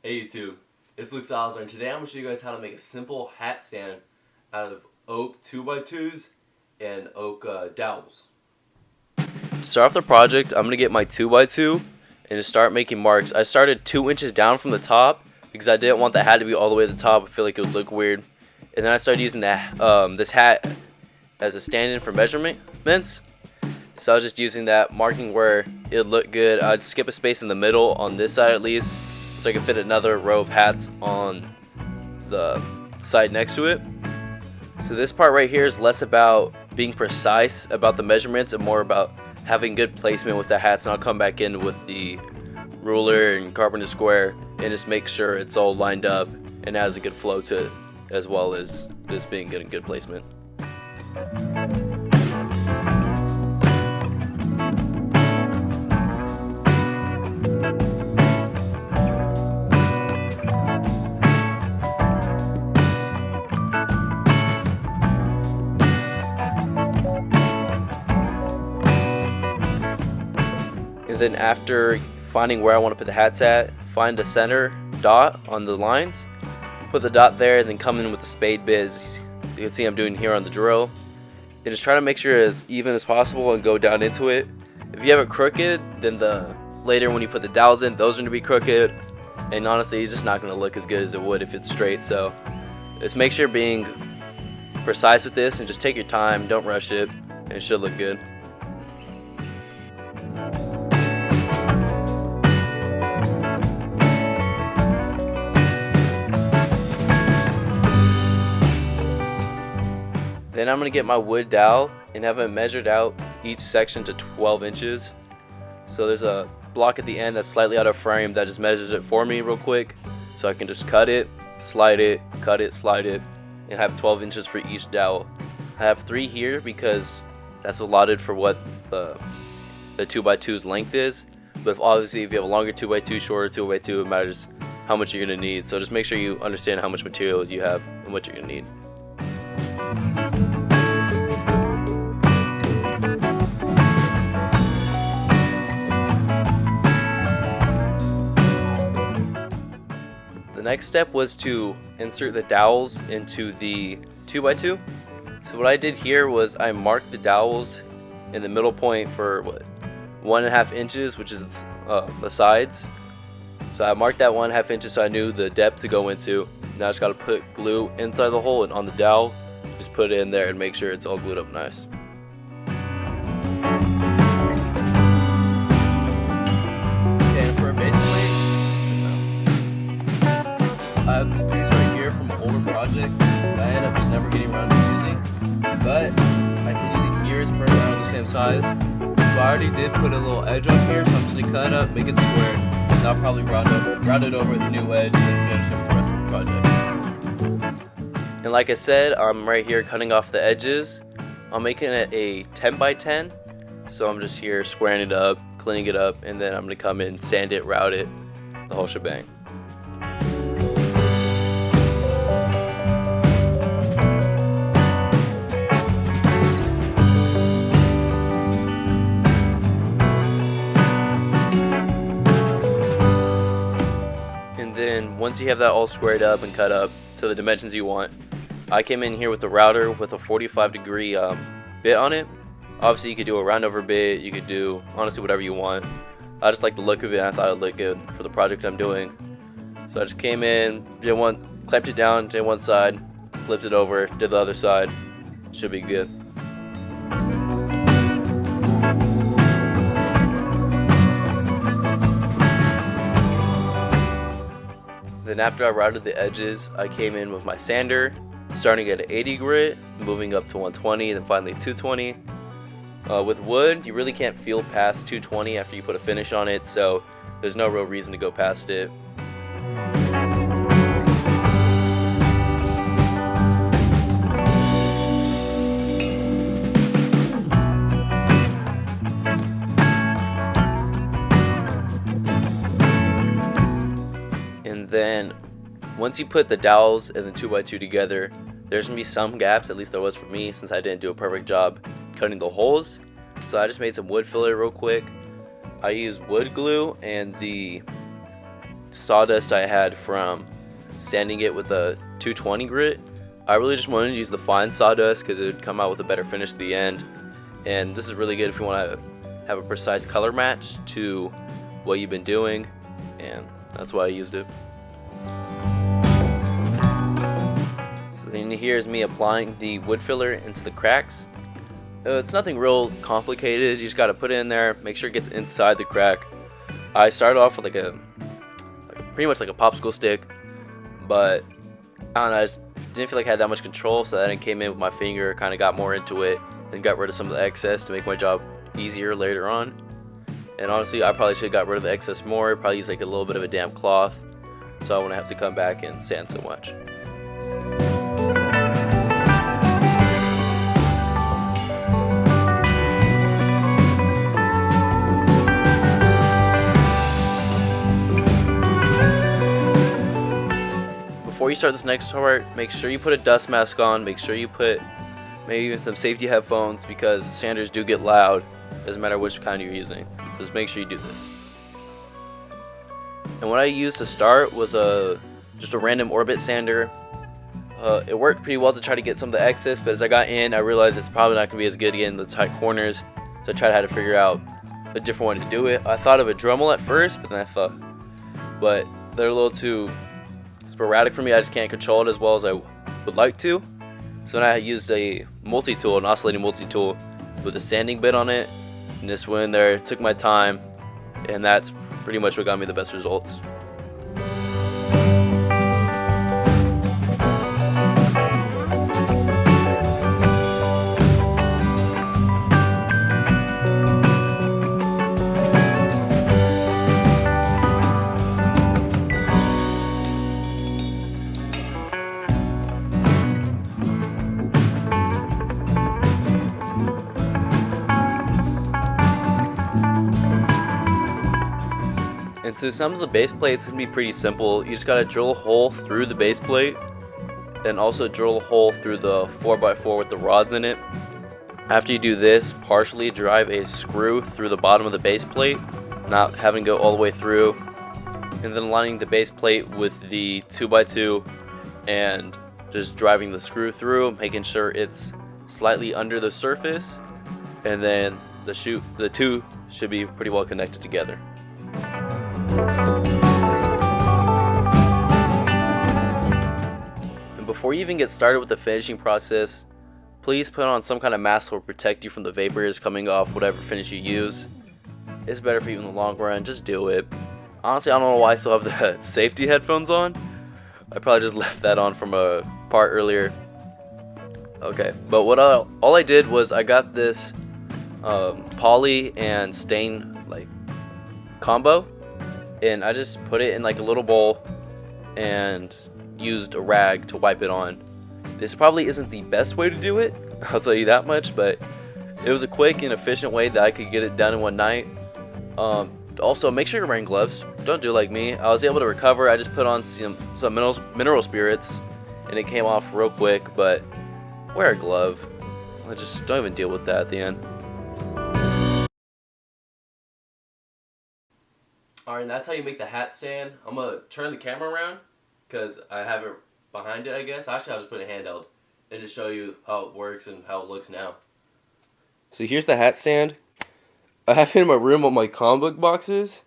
Hey YouTube, it's Luke Salazar, and today I'm going to show you guys how to make a simple hat stand out of oak 2x2s and oak dowels. To start off the project, I'm going to get my 2x2 and just start making marks. I started 2 inches down from the top because I didn't want the hat to be all the way to the top. I feel like it would look weird. And then I started using this hat as a stand-in for measurements. So I was just using that, marking where it would look good. I'd skip a space in the middle on this side at least, so I can fit another row of hats on the side next to it. So this part right here is less about being precise about the measurements and more about having good placement with the hats. And I'll come back in with the ruler and carpenter square and just make sure it's all lined up and has a good flow to it, as well as this being good placement. And then after finding where I want to put the hats at, find the center dot on the lines, put the dot there, and then come in with the spade bit, as you can see I'm doing here on the drill. And just try to make sure it's even as possible and go down into it. If you have it crooked, then later when you put the dowels in, those are going to be crooked. And honestly, it's just not going to look as good as it would if it's straight. So just make sure you're being precise with this and just take your time, don't rush it, and it should look good. Then I'm going to get my wood dowel and have it measured out each section to 12 inches. So there's a block at the end that's slightly out of frame that just measures it for me real quick. So I can just cut it, slide it, cut it, slide it, and have 12 inches for each dowel. I have 3 here because that's allotted for what the 2x2's length is. But obviously if you have a longer 2x2, shorter 2x2, it matters how much you're going to need. So just make sure you understand how much materials you have and what you're going to need. The next step was to insert the dowels into the 2x2. So what I did here was I marked the dowels in the middle point for 1.5 inches, which is the sides. So I marked that 1.5 inches so I knew the depth to go into. Now I just got to put glue inside the hole and on the dowel. Just put it in there and make sure it's all glued up nice. And for basically, I have this piece right here from an older project that I ended up just never getting around to using. But I can use it here, it's perfect around the same size. So I already did put a little edge on here, so I'm just going to cut it up, make it square, and I'll probably round it over with a new edge and then finish it with the rest of the project. And like I said, I'm right here cutting off the edges. I'm making it a 10x10, so I'm just here squaring it up, cleaning it up, and then I'm going to come in, sand it, route it, the whole shebang. And then once you have that all squared up and cut up to the dimensions you want, I came in here with the router with a 45-degree bit on it. Obviously you could do a round over bit, you could do honestly whatever you want. I just like the look of it and I thought it looked good for the project I'm doing. So I just came in, clamped it down, did one side, flipped it over, did the other side. Should be good. Then after I routed the edges, I came in with my sander, starting at an 80 grit, moving up to 120, then finally 220. With wood, you really can't feel past 220 after you put a finish on it, so there's no real reason to go past it. And then once you put the dowels and the 2x2 together, there's going to be some gaps, at least there was for me, since I didn't do a perfect job cutting the holes. So I just made some wood filler real quick. I used wood glue and the sawdust I had from sanding it with a 220 grit. I really just wanted to use the fine sawdust because it would come out with a better finish at the end. And this is really good if you want to have a precise color match to what you've been doing, and that's why I used it. So then here's me applying the wood filler into the cracks. It's nothing real complicated. You just got to put it in there, make sure it gets inside the crack. I started off with pretty much like a popsicle stick, but I don't know, I just didn't feel like I had that much control, so then I came in with my finger, kind of got more into it, and got rid of some of the excess to make my job easier later on. And honestly, I probably should have got rid of the excess more, probably use like a little bit of a damp cloth, so I wouldn't have to come back and sand so much. Before you start this next part, make sure you put a dust mask on, make sure you put maybe even some safety headphones, because sanders do get loud, doesn't matter which kind you're using. Just make sure you do this. And what I used to start was just a random orbit sander. It worked pretty well to try to get some of the excess, but as I got in, I realized it's probably not going to be as good getting the tight corners, so I tried to figure out a different way to do it. I thought of a Dremel at first, but then but they're a little too sporadic for me. I just can't control it as well as I would like to. So then I used a multi-tool, an oscillating multi-tool with a sanding bit on it, and just went in there, took my time, and that's pretty much what got me the best results. And so some of the base plates can be pretty simple. You just gotta drill a hole through the base plate, and also drill a hole through the 4x4 with the rods in it. After you do this, partially drive a screw through the bottom of the base plate, not having to go all the way through, and then lining the base plate with the 2x2 and just driving the screw through, making sure it's slightly under the surface, and then the two should be pretty well connected together. And before you even get started with the finishing process, please put on some kind of mask that will protect you from the vapors coming off whatever finish you use. It's better for you in the long run, just do it. Honestly, I don't know why I still have the safety headphones on. I probably just left that on from a part earlier. Okay, but all I did was I got this poly and stain combo, and I just put it in like a little bowl and used a rag to wipe it on. This probably isn't the best way to do it, I'll tell you that much, but it was a quick and efficient way that I could get it done in one night. Also, make sure you're wearing gloves. Don't do like me. I was able to recover. I just put on some mineral spirits and it came off real quick, but wear a glove. I just don't even deal with that at the end. Alright, and that's how you make the hat stand. I'm going to turn the camera around because I have it behind it, I guess. Actually, I'll just put it handheld and just show you how it works and how it looks now. So here's the hat stand. I have it in my room on my comic book boxes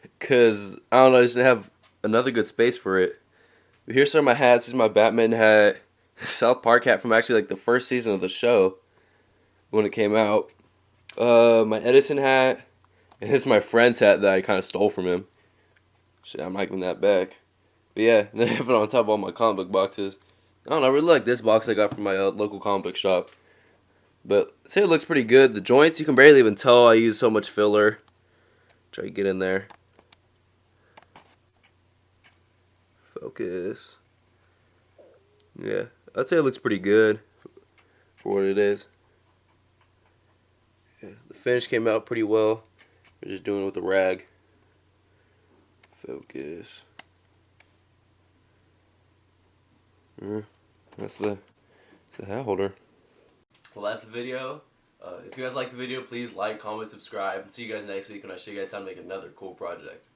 because, I don't know, I just didn't have another good space for it. But here's some of my hats. This is my Batman hat, South Park hat from actually the first season of the show when it came out. My Edison hat. And this is my friend's hat that I kind of stole from him. Shit, I'm not giving that back. But yeah, then I have it on top of all my comic book boxes. I don't know, I really like this box I got from my local comic book shop. But I'd say it looks pretty good. The joints, you can barely even tell I use so much filler. Try to get in there. Focus. Yeah, I'd say it looks pretty good for what it is. Yeah, the finish came out pretty well. We're just doing it with the rag. Focus. That's the hat holder. Well, that's the video. If you guys like the video, please like, comment, subscribe, and see you guys next week when I show you guys how to make another cool project.